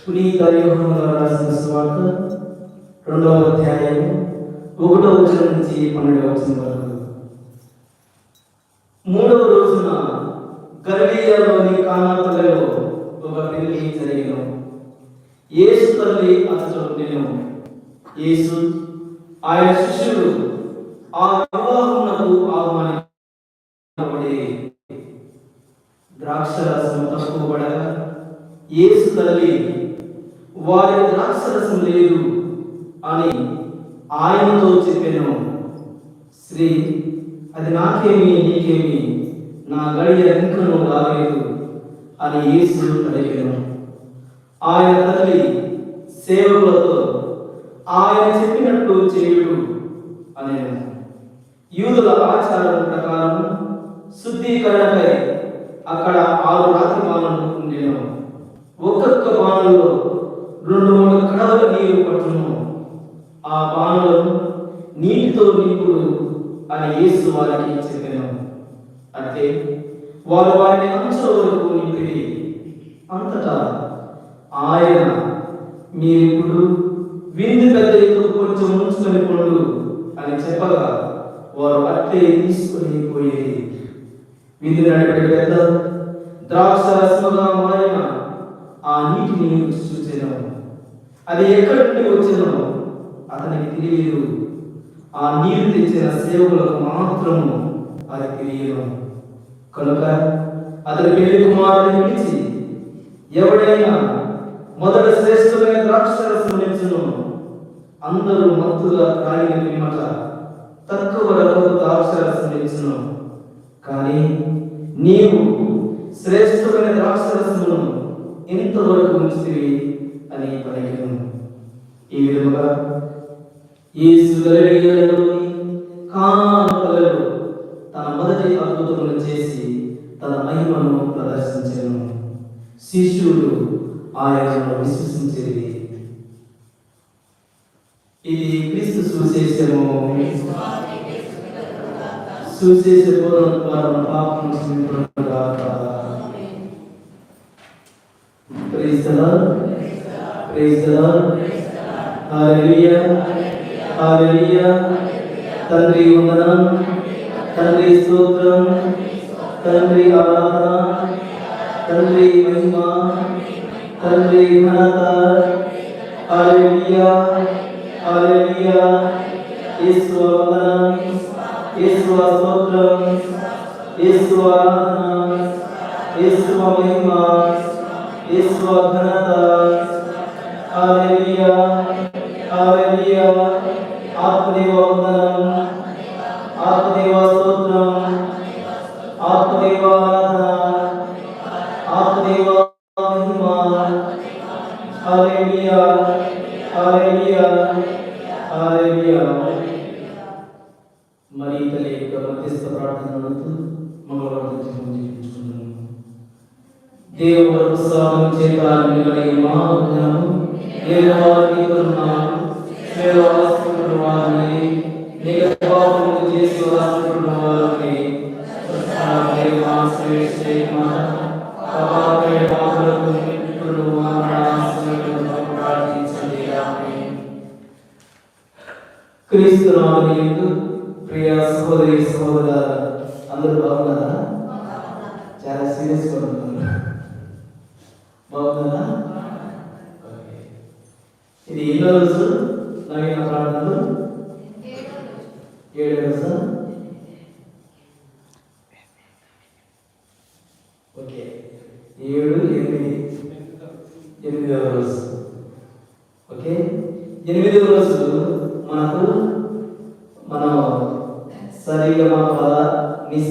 పునీత యోహాను గారు రాసిన సువార్త 2వ అధ్యాయం 1వ వచనం నుంచి 12వ వచనం వరకు. 3వ రోజున గలిలయలోని కానా పల్లెలో ఒక పెళ్లి జరిగెను. యేసు తల్లి అతడు ఉండెను. యేసు ఆయన శిష్యులు ఆ వివాహమునకు ఆహ్వానింపబడి ద్రాక్షరసం తక్కువబడగా యేసు తల్లి వారి ద్రాక్షరసం లేదు అని ఆయనతో చెప్పెను. శ్రీ, అది నాకేమి నీకేమి, నా గడియ ఇంకను రాలేదు అని యేసు అడిగాను. ఆయన తల్లి సేవకులతో ఆయన చెప్పినట్టు చేయుడు అనేను. యూదుల ఆచారం ప్రకారం శుద్ధీకరణకై అక్కడ 6 రాతి బాణలు ఉండేను. ఒక్కొక్క బాణలో 2-3 కడవల నీరు పట్టును. ఆ బాణలను నీటితో నింపుడు అని యేసు వారికి చెప్పాను. అంటే వారు వారిని అంచుల వరకు నింపిరి. అంతటా ఆయన, మీరిప్పుడు విందు పెద్ద ఎత్తుకు కొంచెం ఉంచుకొని పండు అని చెప్పగా వారు అట్లే తీసుకొని పోయేది. విందు నడిపే పెద్ద ద్రాక్ష రసముగా మారిన ఆ నీటిని చూచెను. అది ఎక్కడి నుండి వచ్చినో అతనికి తెలియదు. ఆ నీరు తెచ్చిన సేవకులకు మాత్రము అది తెలియదు. కనుక అతని పెళ్లి కుమారుడిని పిలిచి, ఎవడైనా మొదట శ్రేష్టమైన ద్రాక్షరసం నిచ్చును, అందరూ మత్తుగా తాగిన పిమ్మట తక్కువ రకపు ద్రాక్షరసం నిచ్చును, కానీ నీవు శ్రేష్టమైన ద్రాక్షరసమును ఇంతవరకు ఉంచితివి అని పలికెను. ఈ విధముగా యేసు గలిలయలోని కానా పల్లెలో తన మొదటి అద్భుతములు చేసి తన మహిమను ప్రదర్శించెను. శిష్యులు ఆయనను విశ్వసించేది. ఇది క్రీస్తు సువిశేషము. సువిశేష బోధన ద్వారా పాపము క్షమింపబడుగాక. Praise the lord, praise the lord, hallelujah, hallelujah. తండ్రి వందనం, తండ్రి స్తోత్రం, తండ్రి ఆరాధన, తండ్రి మహిమ, తండ్రి ఘనత. హల్లెలూయా, హల్లెలూయా. యేసు వందనం, యేసు స్తోత్రం, యేసు ఆరాధన, యేసు మహిమ, యేసు ఘనత. హల్లెలూయా, హల్లెలూయా. ఆత్మదేవ వందనం, ఆత్మదేవ స్తోత్రం, ఆత్మదేవ ఆరాధన, ఆత్మదేవ మహిమ. హల్లెలూయా, హల్లెలూయా, హల్లెలూయా. మరి తల్లి యొక్క మధ్యస్థ ప్రార్థనలతో మంగళవారం జీవించుకున్నాము. దేవుడు ప్రసాదం చేత నిలబడి మహాజ్ఞానం దేవుని కరుణాను సేవాస్తున్న వారిని నిగపాపము చేసి వాస్తున్న వారిని సత్యాగ్ని మాశ్రేష్ఠే మాత పాపే పాపలకు నిత్యులు మరణాసనములను ప్రార్థించండి. ఆమేన్. క్రీస్తు నామమునందు ప్రియ సహోదరి సహోదరులారా, అందరూ బాగున్నారా? చాలా సీరియస్ గా ఉంటున్నారు. బాగున్నారా? ఇది ఎన్నో రోజు నవీన ప్రార్థనలు? 7వ రోజు. ఓకే, 7, 8, 8వ రోజు. ఓకే, 8వ రోజు మనం సరిగమ పద నిస